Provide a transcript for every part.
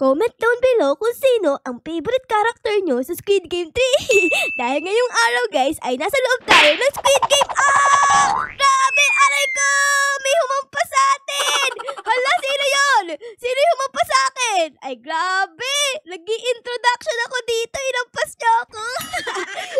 Comment down below kung sino ang favorite character nyo sa Squid Game 3. Dahil ngayong araw guys ay nasa loob tayo ng Squid Game. Grabe! Aray ko! May humampas sa atin! Hala, sino yun? Sino yung humampas sa akin? Ay grabe! Nag-i-introduction ako dito. Hinampas niyo ako.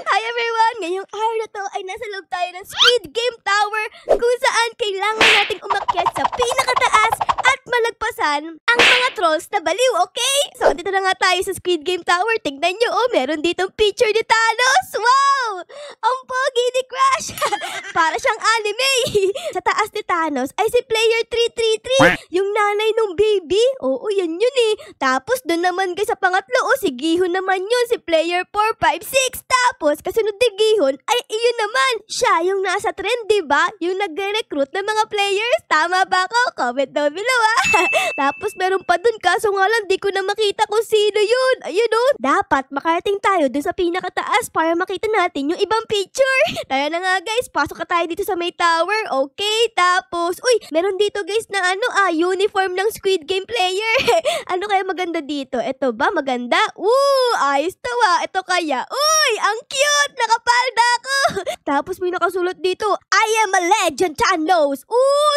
Hi everyone! Ngayong araw na to ay nasa loob tayo ng Squid Game Tower kung saan kailangan nating umakyat sa pinakataas at malagpasan ang mga trolls na baliw, okay? So, dito na nga tayo sa Squid Game Tower. Tignan nyo, meron ditong picture ni Thanos. Wow! Ang pogi ni Crash. Para siyang anime. Sa taas ni Thanos ay si Player 333, yung nanay nung baby. Oo, yan yun eh. Tapos, doon naman guys sa pangatlo, si Gihon naman yun, si Player 456. Tapos, kasunod ni Gihon ay iyon naman. Siya yung nasa trend, diba? Yung nagre-recruit ng mga players. Tama ba ako? Comment down below, Tapos, meron pa dun, kaso nga lang, di ko na makita kung sino yun. Ayun o. Dapat makarating tayo dun sa pinakataas para makita natin yung ibang picture. Tara na nga guys, pasok ka tayo dito sa may tower. Okay, tapos, uy, meron dito guys na uniform ng Squid Game player. Ano kaya maganda dito? Ito ba? Maganda? Ayos to Ito kaya? Uy, ang cute! Nakapalda ako! Tapos may nakasulat dito, I am a legend, Thanos!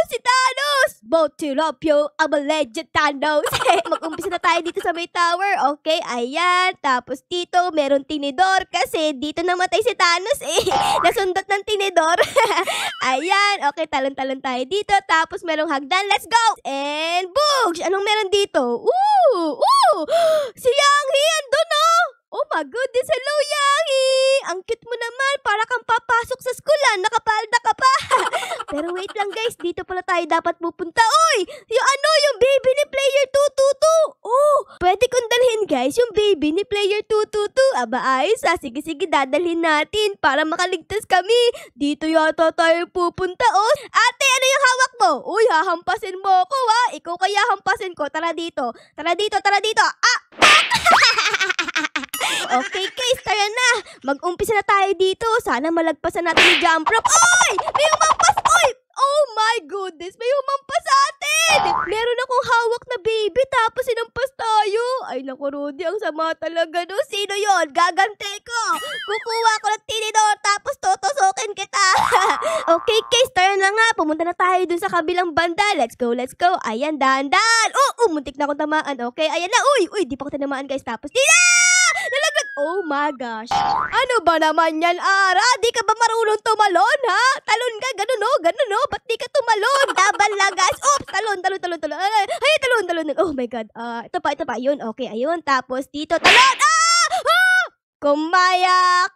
Si Thanos! Both to love you, I'm a legend, Thanos! Mag-umpisa na tayo dito sa may tower. Okay, ayan. Tapos dito, meron tinidor kasi dito namatay si Thanos Nasundot ng tinidor. Ayan. Okay, talon-talon tayo dito. Tapos merong hagdan. Let's go! And boogs! Anong meron dito? Si Yanghi! Andun Oh my goodness! Hello, Yanghi! Ang cute mo naman. Para kang papasok sa school Nakapalda ka pa. Pero wait lang guys. Dito pala tayo dapat pupunta. Uy! Yung baby ni Player 222. Pwede kong dalhin guys yung baby ni Player 222. Aba ayos Sige, dadalhin natin para makaligtas kami. Dito yata tayo pupunta Ate, ano yung hawak mo? Uy, hahampasin mo ako Ikaw kaya hampasin ko. Tara dito. Okay guys, tara na. Mag-umpisa na tayo dito. Sana malagpasan natin yung jump rope. May humampas! Oh my goodness! May humampas sa atin! Meron akong hawak na baby tapos sinampas tayo. Ay naku Rudy, ang sama talaga no. Sino yon? Gagante ko. Kukuha ko ng tinidor tapos tutusukin kita. Okay guys, tara na nga. Pumunta na tayo dun sa kabilang banda. Let's go. Ayan, dahan-dahan. Muntik na akong tamaan. Okay, ayan na. Uy, di pa ako tinamaan guys. Tapos, nalaglag. Oh my gosh. Ano ba naman yan, Ara? Di ka ba marunong tumalon, ha? Talon ka, ganun Ba't di ka tumalon? Laban lang, guys. Oops, talon. Ay, talon. Oh my God. Ito pa. Yun, okay, ayun. Tapos dito, talon. Kumaya.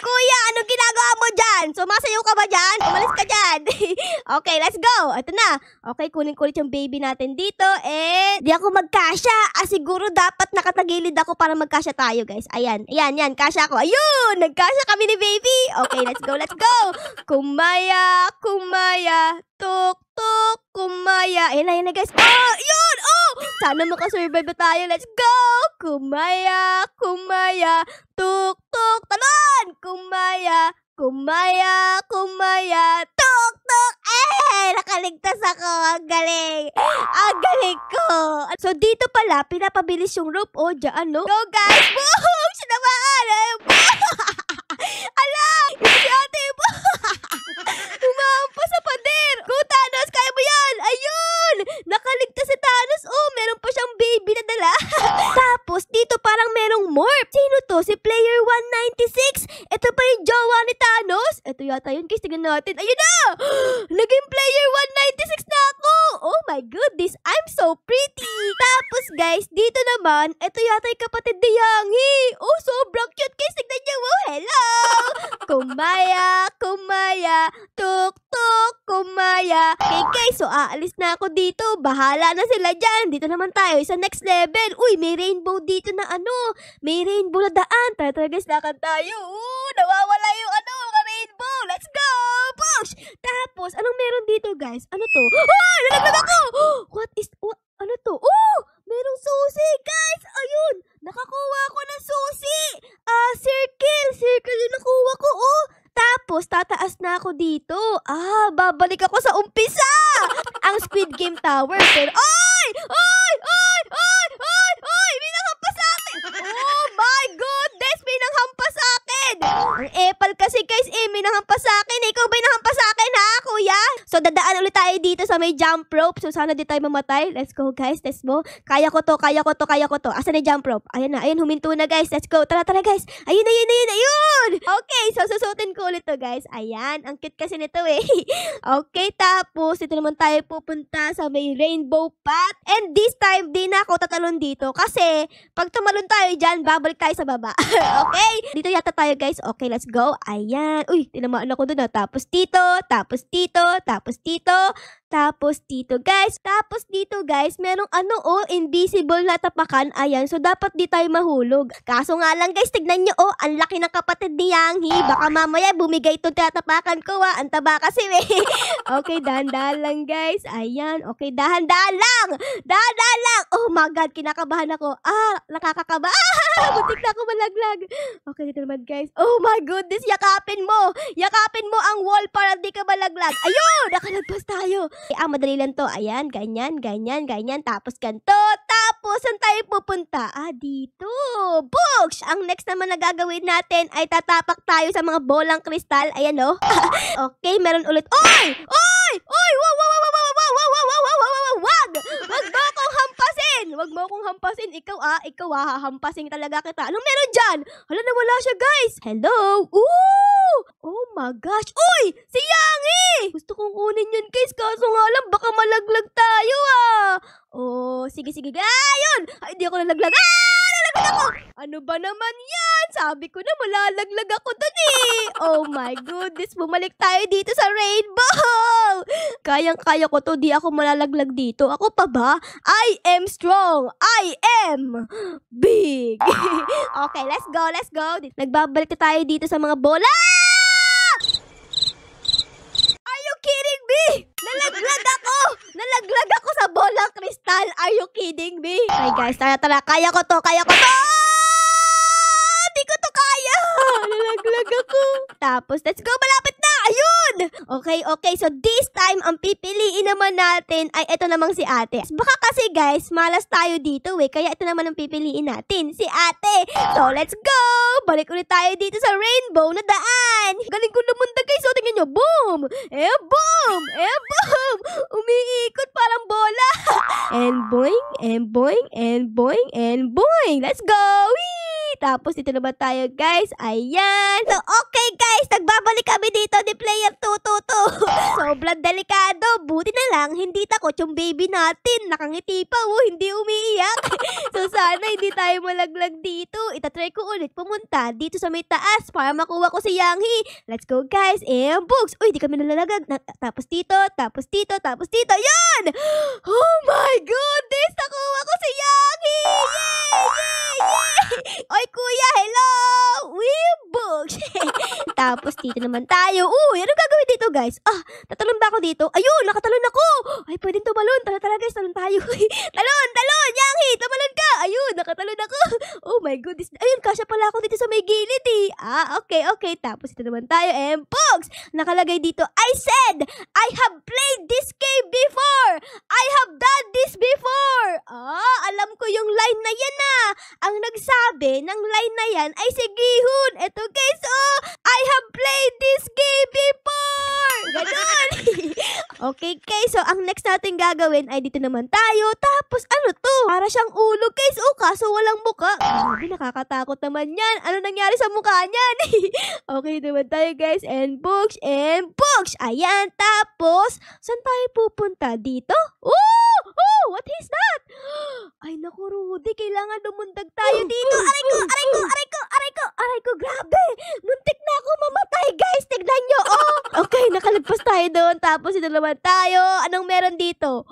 Kuya, anong ginagawa mo dyan? Sumasayaw ka ba dyan? Umalis ka dyan. Okay, let's go. Ito na. Okay, kunin ko ulit yung baby natin dito. And, di ako magkasya. Siguro dapat nakatagilid ako para magkasya tayo, guys. Ayan, kasya ako. Ayun, nagkasya kami ni baby. Okay, let's go. Kumaya. Tuk, kumaya. Ayan na, guys. Yun! Sana makasurvive na tayo. Let's go! Kumaya. Tuk, talon! Kumaya. Tuk! Nakaligtas ako. Ang galing ko. So, dito pala, pinapabilis yung rope. Dyan, no? Go, guys! Boom! Sinamaan! Ala! Si ate mo! Umampa sa pader! Go, Thanos! Kaya mo yan! Ayun! Nakaligtas si Thanos. Meron pa siyang baby na dala. Tapos, dito parang merong morph. Sino to? Si Player 196. Ito pa yung jowa ni Thanos. Ito yata yun, guys. Tingnan natin. Ayun na! Naging Player 196 na ako! Oh my goodness! I'm so pretty! Tapos, guys, dito naman, ito yata yung kapatid ni Yanghi. Sobrang cute, guys. Tignan niyo. Hello! Kumaya. Tuk, kumaya. Okay, guys. So, aalis na ako dito. Bahala na sila dyan. Dito naman tayo sa next level. Uy, may rainbow dito na May rainbow na daan. Tara guys, lakad tayo. Nawawala yung rainbow. Let's go! Push! Tapos, anong meron dito, guys? Ano to? Nalaglag ako! Ano to? Merong susi, guys! Ayun! Nakakuha ko ng susi! Circle yung nakuha ko, Tapos, tataas na ako dito. Babalik ako sa umpisa! Ang Squid Game Tower. Pero, ay! Ay! Ay! Ay! Ay! Ay! May nanghampas sa akin! Oh my goodness! May nanghampas sa akin! Ang epal kasi guys, may nanghampas sa akin. Ikaw ba yung nanghampas sa akin, ha, kuya? So, dadaan ulit tayo dito sa may jump rope. So, sana di tayo mamatay. Let's go, guys. Let's go. Kaya ko to, kaya ko to, kaya ko to. Asan na jump rope? Ayan na, ayun, huminto na, guys. Let's go. Tara, tara, guys. Ayun, ayun, ayun, ayun! Okay, so susutin ko ulit to, guys. Ayan, ang cute kasi nito, eh. Okay, tapos, dito naman tayo pupunta sa may rainbow path. And this time, di na ako tatalon dito. Kasi, pag tumalon tayo dyan, babalik tayo sa baba. Okay? Dito yata tayo, guys. Okay, let's go. Ayan. Uy, tinamaan ako dun, tapos dito, tapos dito, tapos dito, tapos dito, guys. Tapos dito, guys, merong invisible na tapakan. Ayan, so dapat di tayo mahulog. Kaso nga lang, guys, tignan nyo, ang laki ng kapatid ni Yanghi. Baka mamaya bumigay itong tatapakan ko, Ang taba kasi, Okay, dahan-dahan lang, guys. Ayan, okay, dahan-dahan lang. Dahan-dahan lang. Oh my God, kinakabahan ako. Nakakakaba. Butik na ako malaglag. Okay, dito naman, guys. Oh my goodness, yakapin mo. Yakapin mo ang wall para di ka malaglag. Ayun, nakalagpas tayo. Madali lang to. Ayan, ganyan, ganyan, ganyan. Tapos ganito. Tapos, saan tayo pupunta? Dito. Books! Ang next naman na gagawin natin ay tatapak tayo sa mga bolang kristal. Ayan, Okay, meron ulit. Oy! Oy! Oy! Wow! Wow! Wow! Wow! Wow! Wow! Wow! Wow! Wow! Wow! Wag! Wag mo akong hampasin! Wag mo akong hampasin. Ikaw hahampasin talaga kita. Anong meron dyan? Hala, nawala siya, guys. Hello? Ooh! Oh my gosh. Uy! Si Yanghi! Gusto kong kunin yun, guys. Kaso nga lang, baka malaglag tayo, Oh, sige, sige. Ayun! Ay, hindi ako nalaglag. Nalaglag ako! Ano ba naman yan? Sabi ko na malalaglag ako dun, Oh my goodness, bumalik tayo dito sa rainbow! Kayang-kaya ko to, di ako malalaglag dito. Ako pa ba? I am strong! I am big! Okay, let's go, let's go. Nagbabalik tayo dito sa mga bola! Are you kidding me? Nalaglag ako! Nalaglag ako sa bolang kristal. Are you kidding me? Okay guys, tara, tara. Kaya ko to, kaya ko to! Di ko to kaya! Nalaglag ako. Tapos, let's go, malapit na! Ayun! Okay, okay. So, this time, ang pipiliin naman natin ay ito namang si ate. Baka kasi, guys, malas tayo dito, Kaya ito naman ang pipiliin natin, si ate. So, let's go! Balik ulit tayo dito sa rainbow na daan. Galing ko namunta, guys. So, tingnan nyo. Boom! Boom! Boom! Umiikot parang bola. And boing, and boing, and boing, and boing. Let's go! Whee! Tapos, dito naman tayo, guys. Ayan. So, okay, guys. Nagbabalik kami dito ni Player 222. Sobrang delikado. Buti na lang, hindi takot yung baby natin. Nakangiti pa, hindi umiiyak. So, sana hindi tayo malaglag dito. Itatry ko ulit pumunta dito sa may taas para makuha ko si Yanghi. Let's go, guys. Books. Uy, di kami nalalagag. Tapos dito, tapos dito, tapos dito. Yan! Oh my goodness! Nakuha ko si Yanghi! Yay! Yay! Yay! Oy, kuya, hello! Books! Tapos dito naman tayo. Anong gagawin dito, guys? Tatalon ba ako dito? Ayun, nakatalon ako! Ay, pwedeng tumalon. Tara, tara, guys, talon tayo. Talon, talon! Yanghi, tumalon ka! Ayun, nakatalon ako. Oh my goodness. Ayun, kasya pala ako dito sa may gilid, okay, okay. Tapos ito naman tayo. Books! Nakalagay dito, I said, I have played this game before! I have done this before! Alam ko yung line na yan, Ang nagsabi ng line na yan ay si Gihun. Eto, guys, I have played this game before! Ganon! Okay, guys, so ang next natin gagawin ay dito naman tayo. Tapos, ano to? Para siyang ulo, guys. Kaso walang muka. Grabe, nakakatakot naman yan. Ano nangyari sa mukha niyan? Okay, dito naman tayo, guys. And books, and books. Ayan, tapos, saan tayo pupunta? Dito? What is that? Ay, naku, Rudy, kailangan lumundag tayo dito. Aray ko, aray ko, aray ko, aray ko, aray ko, grabe. Muntik na ako mamatay, guys. Tignan nyo, Okay, nakalagpas tayo doon. Tapos, ito naman tayo. Anong meron dito?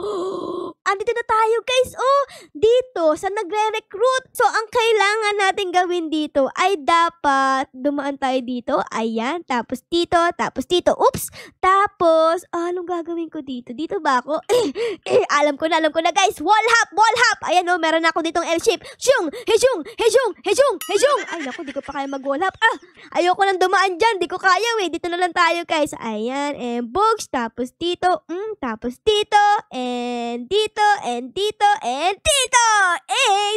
andito na tayo guys. Oh, dito sa nagre-recruit. So, ang kailangan natin gawin dito ay dapat dumaan tayo dito. Ayan, tapos dito, tapos dito. Oops! Tapos, anong gagawin ko dito? Dito ba ako? Alam ko na guys. Wall hop, wall hop. Ayan oh, meron ako ditong L-shape. Shung, hejung, hejung, hejung, hejung. Ay, naku, di ko pa kaya mag-wall hop. Ayoko nang dumaan dyan. Di ko kaya Dito na lang tayo guys. Ayan, and books. Tapos dito, tapos dito, and dito, and dito, and dito.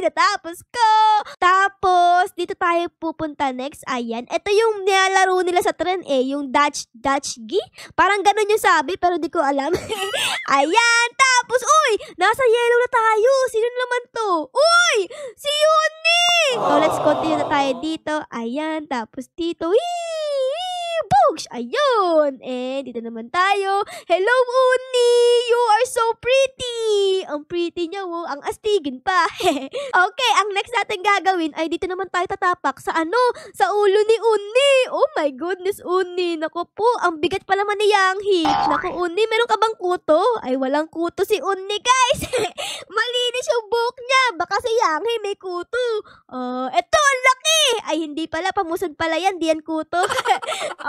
Natapos ko. Tapos, dito tayo pupunta next. Ayan, ito yung nilalaro nila sa tren yung Dutch-gi. Parang ganun yung sabi, pero di ko alam. Ayan, tapos, uy, nasa yellow na tayo. Sino naman to? Uy, si Yuni! So, let's continue na tayo dito. Ayan, tapos dito. Books! Ayun! Dito naman tayo. Hello, Uni! You are so pretty! Ang pretty niya, ang astigin pa. Okay, ang next natin gagawin ay dito naman tayo tatapak sa Sa ulo ni Uni! Oh my goodness, Uni! Naku po, ang bigat pa naman ni Yanghi. Naku, Uni, meron ka bang kuto? Ay, walang kuto si Uni, guys! Malinis yung buhok niya. Baka si Yanghi may kuto. Eto, ang laki! Ay, hindi pala. Pamusod pala yan. Di yan kuto.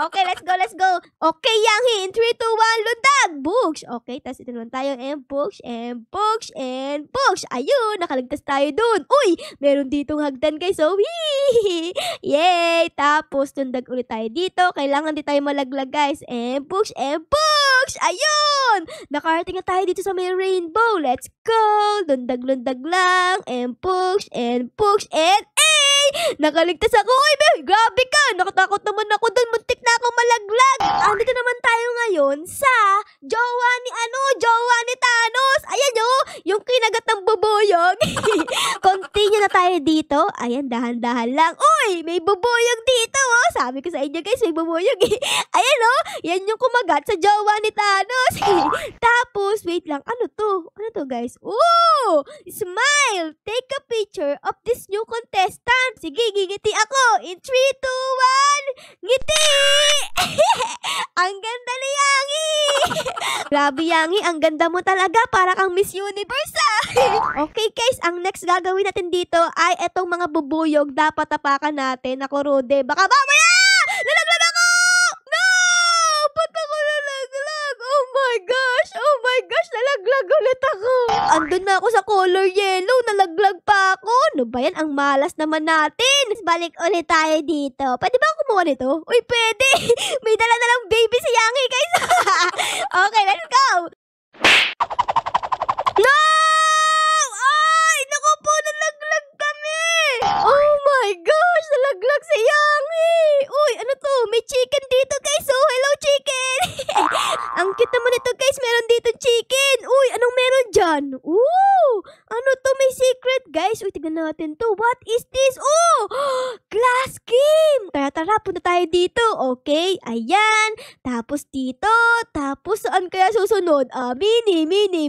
Okay, let's go. Okay, Yanghi. In 3, 2, 1, lundag! Books! Okay, tas ito naman tayo. And books, and books, and books. Ayun, nakaligtas tayo dun. Uy, meron ditong hagdan, guys. So, yay! Tapos, lundag ulit tayo dito. Kailangan di tayo malaglag, guys. And books, and books! Ayun! Nakarating na tayo dito sa may rainbow. Let's go! Lundag-lundag lang. And books, and books, and nakaligtas ako. Uy, grabe ka. Nakatakot naman ako doon. Muntik na ako malaglag. Andito naman tayo ngayon sa jowa ni Thanos. Ayan yung kinagat ng bubuyog. Continue na tayo dito. Ayan, dahan-dahan lang. Uy, may bubuyog dito. Sabi ko sa inyo guys, may bubuyog. Ayan yan yung kumagat sa jowa ni Thanos. Tapos, wait lang. Ano to guys? Oh, smile. Take a picture of this new contestant. Sige, gigiti ako. In 3, 2, 1, ngiti! Ang ganda ni Yanghi! Grabe, Yanghi, ang ganda mo talaga. Para kang Miss Universe, Okay, guys, ang next gagawin natin dito ay etong mga bubuyog. Dapat tapakan natin. Ako, Rode. Baka mamaya! Nalaglag ako! No! Ba't ako nalaglag? Oh my gosh! Nalaglag ulit ako. Andun na ako sa color yellow. Nalaglag pa ako. Ano ba yan? Ang malas naman natin. Balik ulit tayo dito. Pwede ba ako kumuha nito? Uy, pwede. May dala na lang baby si Yanghi, guys. Okay, let's go. No! Ay, naku po, nalaglag kami. Oh my gosh, nalaglag si Yanghi. Uy, ano to? May chicken dito, guys. Oh, hello, chicken. Ang cute naman ito, guys. Meron dito chicken. Uy, anong meron dyan? Ooh, ano to? May secret, guys. Uy, tignan natin to. What is this? Oh, glass game. Tara, punta tayo dito. Okay, ayan. Tapos dito. Tapos saan kaya susunod? Mini, mini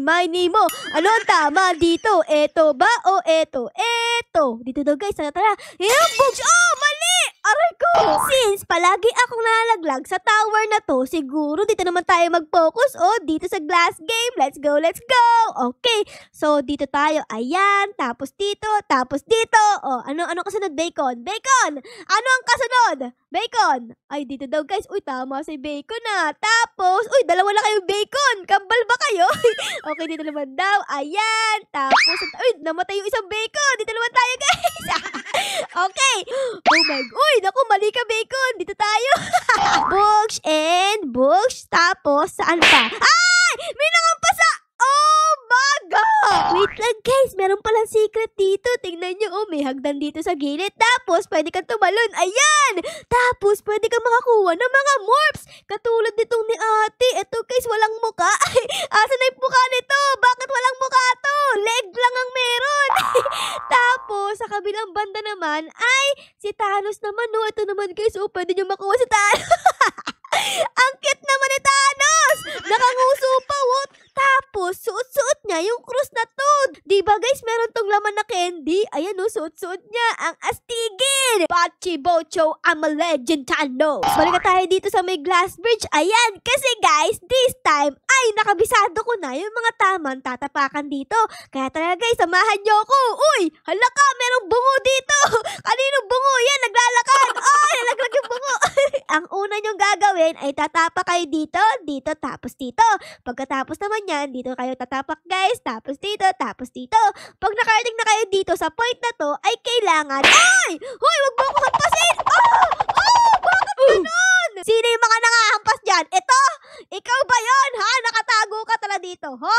mo. Ano ang tama dito? Eto ba o eto? Eto. Dito daw, guys. Tara. Books. Oh, mali! Aray ko! Since palagi akong nalaglag sa tower na to, siguro dito naman tayo mag-focus. Dito sa glass game. Let's go! Okay. So, dito tayo. Ayan. Tapos dito. Ano kasunod? Bacon. Ano ang kasunod? Bacon. Ay, dito daw, guys. Uy, tama si bacon Tapos, uy, dalawa na kayong bacon. Kambal ba kayo? Okay, dito naman daw. Ayan. Tapos, uy, namatay yung isang bacon. Dito naman tayo, guys. Okay. Oh my God. Uy, naku, mali ka, bacon. Dito tayo. Books and books. Tapos, saan pa? Ay! May nangampasa! Oh my God! Wait lang, guys. Meron palang secret dito. Tingnan nyo, may hagdan dito sa gilid. Tapos, pwede kang tumalon. Ayan! Tapos, pwede kang makakuha ng mga morphs. Katulad nitong ni ate. Ito, guys, walang muka. Asan na yung muka nito? Bakit walang muka to? Leg lang ang meron. Tapos, sa kabilang banda naman, ay, si Thanos naman, Ito naman, guys, pwede nyo makuha si Thanos. Ang cute naman ni Thanos! Nakanguso pa, what? Tapos, Tapos, suot-suot niya yung krus na to. Diba guys, meron tong laman na candy. Ayan o, suot-suot niya ang astigin. Bachi Bocho, I'm a legend, Thanos. Balik tayo dito sa may glass bridge. Ayan, kasi guys, this time, ay nakabisado ko na yung mga tamang tatapakan dito. Kaya talaga guys, samahan niyo ako. Uy, hala ka, merong bungo dito. Kaninong bungo? Yan, naglalakad. Ay, nalaglag yung bungo. Ang una nyong gagawin ay tatapak kayo dito, dito, tapos dito. Pagkatapos naman yan, dito kayo tatapak guys, tapos dito, tapos dito. Pag nakarating na kayo dito sa point na to, ay kailangan, ay! Hoy, wag mo ako hampasin! Bakit ganun? Sino yung mga nangahampas dyan? Ito? Ikaw ba yon? Ha? Nakatago ka tala dito, ho?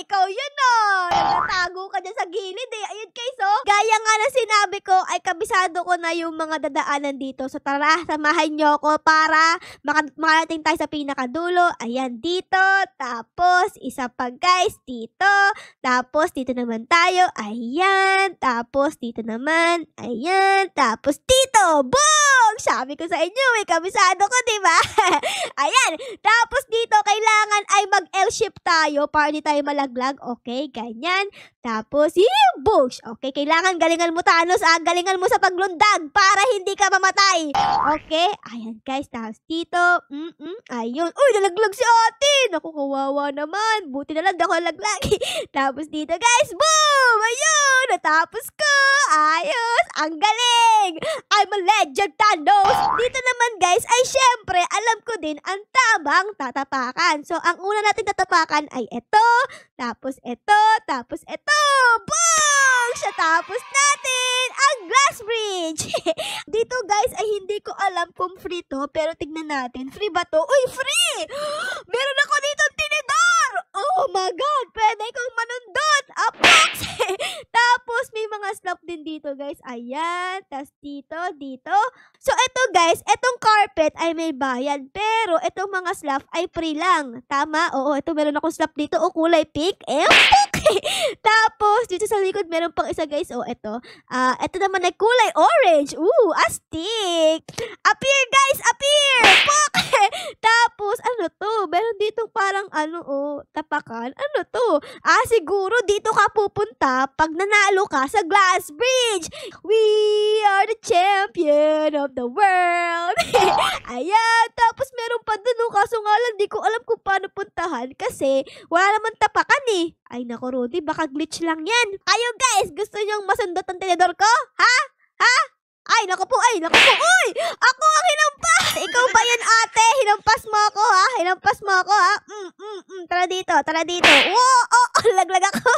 Ikaw yun no. Nakatago ka dyan sa gilid eh. Ayun guys, oh. Gaya nga na sinabi ko, ay kabisado ko na yung mga dadaanan dito. So tara, samahan nyo ko para makarating tayo sa pinakadulo. Ayan, dito. Tapos, isa pa guys, dito. Tapos, dito naman tayo. Ayan. Tapos, dito naman. Ayan. Tapos, dito. Boom! Sabi ko sa inyo, may kabisado ko, diba? Ayan. Tapos, dito, kailangan ay mag-L-shape tayo para di tayo malaglag. Okay, ganyan. Tapos, boosh. Okay, kailangan galingan mo, Thanos, galingan mo sa paglundag para hindi ka mamatay. Okay, ayan guys. Tapos dito, ayun. Uy, nalaglag si ate. Naku, kawawa naman. Buti na lang di ako nalaglag. Tapos dito guys, boom! Ayun, natapos ko. Ayos, ang galing. I'm a legend, Thanos. Dito naman guys, ay syempre, alam ko din ang tamang tatapakan. So, ang una natin tatapakan ay ito, tapos ito, tapos ito. Boom! Siya tapos natin ang glass bridge. Dito guys ay hindi ko alam kung free to, pero tignan natin. Free ba to? Uy, free! Meron ako dito tinidor! Oh my God! Pwede kong manundot! Apox! Tapos may mga slop din dito guys. Ayan. Tapos dito, dito. So ito guys, etong carpet ay may bayad. Pero etong mga slop ay free lang. Tama? Oo, ito meron akong slop dito. O kulay pink. Tapos dito sa likod meron pang isa guys. O ito. Ito naman ay kulay orange. Ooh, astig. Appear guys, appear. Tapos ano to? Meron dito parang tapakan. Ano to? Siguro dito ka pupunta pag nanalo ka sa glass bridge. We are the champion of the world. Ayan. Tapos meron pa dun. Kaso nga lang, di ko alam kung paano puntahan kasi wala naman tapakan eh. Ay nako Rudy, baka glitch lang yan. Kayo guys, gusto nyong masundot ang tinidor ko? Ha? Ay nako po, Uy! Ako ang hinampas! Ikaw ba yan ate? Hinampas mo ako ha? Tara dito. Laglag ako.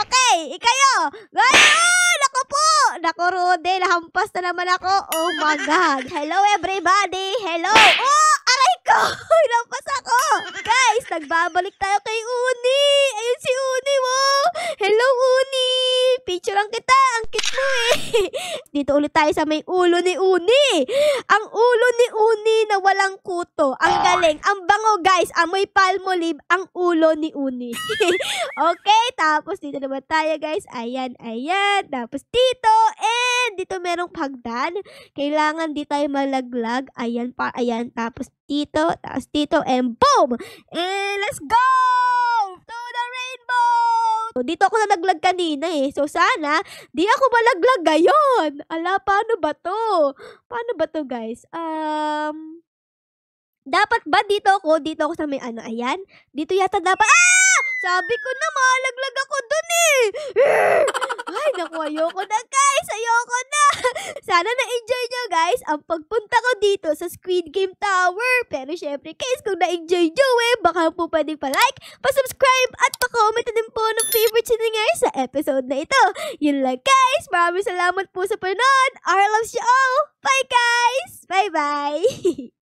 Okay, ikayo. Ngayon, ako po. Nako Rudy, nahampas na naman ako. Oh my God. Hello everybody. Hello. Aray ko. Hinampas ako. Guys, nagbabalik tayo kay Uni. Ayun si Uni mo. Hello Uni. Picture lang kita. Ang cute mo eh. Dito ulit tayo sa may ulo ni Uni. Ang ulo ni Uni na walang kuto. Ang galing. Ang bango guys. Amoy palmolive ang ulo ni Uni. Okay, tapos dito naman tayo guys. Ayan. Tapos dito. And dito merong hagdan. Kailangan di tayo malaglag. Ayan. Tapos dito. And boom! And let's go! To the rainbow! So, dito ako nalaglag kanina eh. So, sana, di ako malaglag ngayon. Ala, paano ba to, guys? Dapat ba dito ako sa may ayan? Dito yata dapat, sabi ko na, malaglag ako dun eh. Ay, naku, ayoko na guys. Sana na-enjoy nyo guys ang pagpunta ko dito sa Squid Game Tower. Pero syempre guys, kung na-enjoy nyo baka po pwede pa-like, pa-subscribe at pa-comment din po ng favorite singer sa episode na ito. Yun lang guys. Maraming salamat po sa panood. I love you all. Bye guys. Bye-bye.